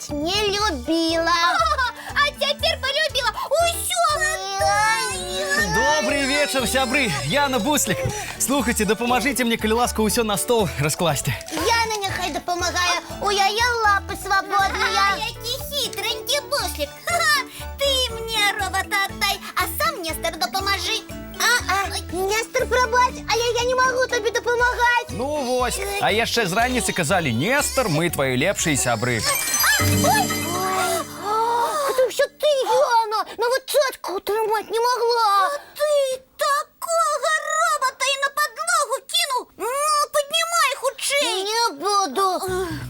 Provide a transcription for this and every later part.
подобрать не любила. А теперь полюбила. Добрый вечер, сябры. Яна Буслик. Слухайте, допоможите мне, коли ласка, усё на стол раскласти. Яна нехай допомагає. У яє лапи свободні. Який хитренький Буслик. Ти мені робота отдай, а сам Нестор допоможи. Нестор, пробач, а я не можу тобі допомагати. Ну вось. А яшчэ з раніцы казалі: Нестор, мы твои лепшие сябры. Потому що ти, Яна, навіть цацьку утримати не могла. Ти такого робота і на підлогу кинув. Ну, піднімай худший. Не буду.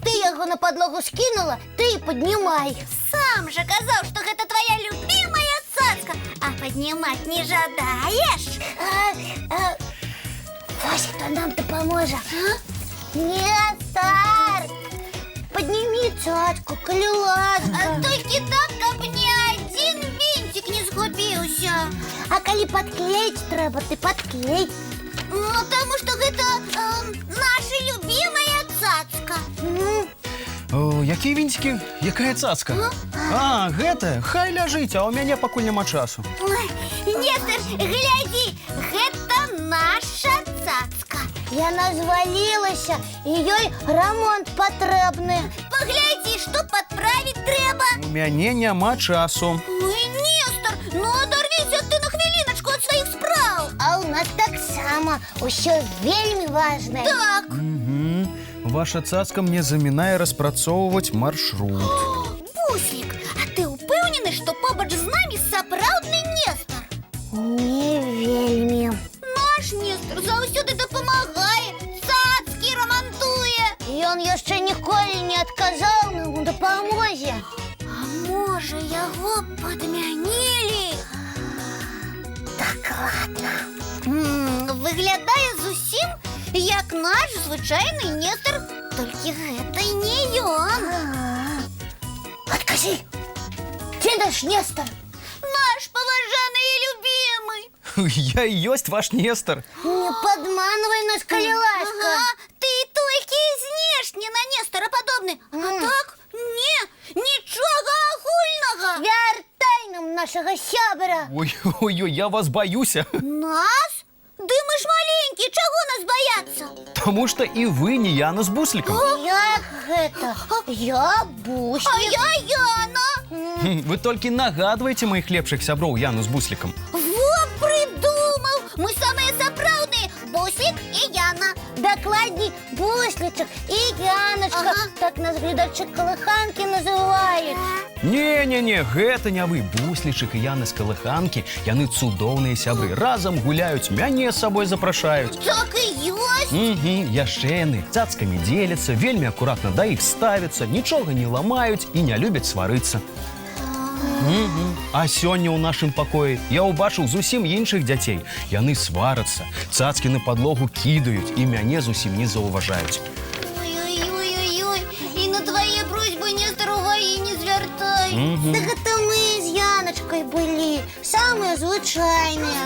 Ти його на підлогу скинула, ти і піднімай. Сам же казав, що це твоя любимая цацка. А піднімати не жадаєш? Ось хто нам допоможе. Нестор, підніми цацьку, коли ласка. Тільки так, каб ні один вінтик не згубився. А коли підклеїти треба, ти підклей. Ну, тому що це наша любимая цацка. О, які вінтики? Якая цацка? А, гэта? Хай ляжыць, а у мяне пакуль няма часу. Ой, Нестор, гляди, это наша цацка. Яна звалілася, і ёй ремонт потрібний. Погляди, что подправить треба. У мяне няма часу. Ой, Нестор, ну оторвися ти на хвилиночку від своїх справ. А у нас так само, усё вельми важне. Так. Угу. Ваша цацка мне замінає распрацоўваць маршрут. Буслик, а ти упевнений, що побач з нами сапраўдний Нестор? Не вельми. Наш Нестор заусюди допомагає, цацки ремонтує. І он яшчэ ніколі не адказаў нам у дапамозе. А може, його підмянили? Так, ладно. Виглядає зусім як наш звичайний Нестор, тільки гэта не ён. Откажи. Ти наш Нестор. Наш поважаний і любимий. Я і ёсць ваш Нестор. Не подманывай нас, коли ласка. Ага, ты тільки знешне на Нестора подобний. А так, нічого агульного. Вертай нам нашого сябра. Ой-ой-ой, я вас боюся. Нас? Ды мы ж маленькие, чего нас бояться? Тому що і ви не Яна з Бусликом. Як гэта? Я Буслик. А я Яна. Ви тільки нагадуєте моїх лепших сяброў Яну з Бусликом. Вот придумал. Мы самые сапраўдные. Буслик и Яна. Докладней, Бусличок і Яночка. Ага. Так нас глядачі колиханки називають. Не, гэта не вы. Буслічык і Яна з Калыханкі, яны цудоўныя сябры. Разам гуляюць, мяне з сабой запрашаюць. Так и есть. Угу, яшчэ яны цацкамі дзеляцца, вельмі акуратна да іх ставяцца, нічога не ламаюць і не любяць сварыцца. А сёння ў нашым пакоі я ўбачыў зусім іншых дзяцей. Яны сварацца, цацкі на падлогу кідаюць і мяне зусім не заўважаюць. Ой-ой-ой-ой. И на твои просьбы Нестор уваги не звертай. Так это мы з Яночкой были, самые звычайные.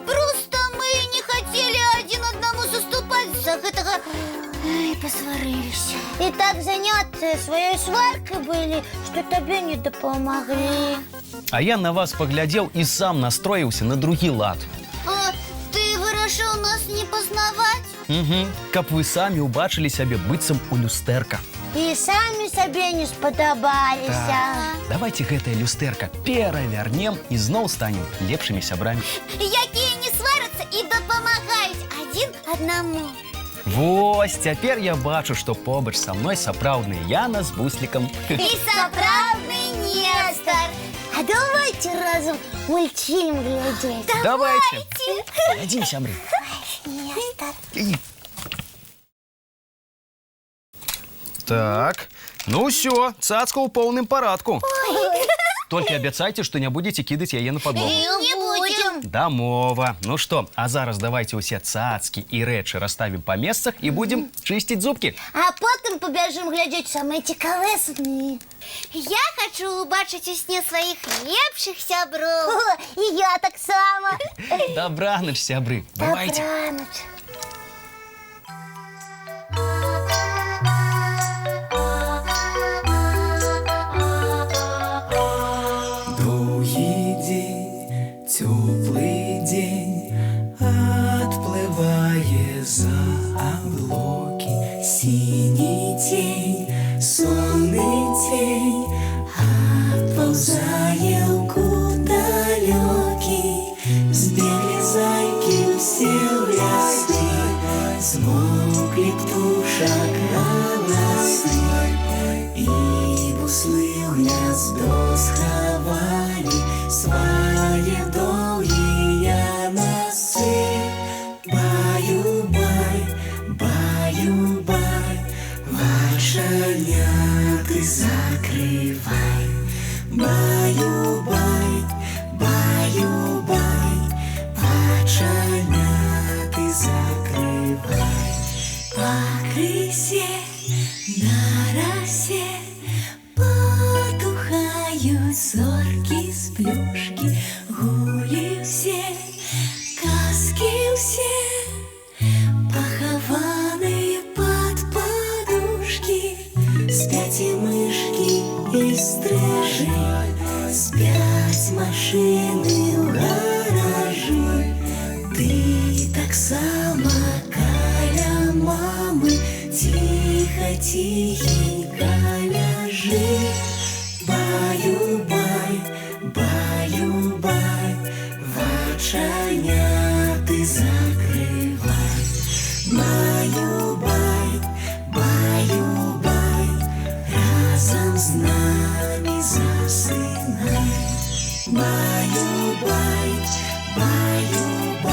Просто мы не хотели один одному заступать за этого. Ай, посварились. И так заняты своей сваркой были, что тебе не допомогли. А я на вас паглядзеў і сам настроіўся на другі лад. А ты вырашил нас не познавать? Угу. Каб вы самі ўбачылі сябе быццам у люстэрка. И сами себе не сподобалися. Давайте гэтае люстэрка перавярнем і зноў станем лепшымі сябрамі. Якія не сварятся и допомагают один одному. Вось, цяпер я бачу, што побач са мной сапраўдны Яна з Буслікам. И сапраўдный Нестор. А давайте разом мультфильм глядеть. Давайте. Глядзім, сябры. Нестор. Так, ну ўсё, цацка ў поўным парадку. Толькі абяцайце, што не будзеце кідаць яе на падлогу. Не будем. Дамова. Ну што, а зараз давайте ўсе цацкі і рэчы расставім па месцах і будзем чысціць зубкі. А потом побежим глядеть самые цікавыя сны. Я хочу убачить у сне своих лепших сябров. И я так само. Добраноч, сябры. Бывайте. Добраноч. плюшки, гулі все, казки все, похованные под подушки. Спят и мышки, и стрижи, спят машины в гаражи. Ты так само каля мамы, тихо, тихенько ляжи. Баю-бай, баю-бай, вачаня ты закрывай. Баю-бай, баю-бай, разом с нами засынай. Баю-бай, баю-бай.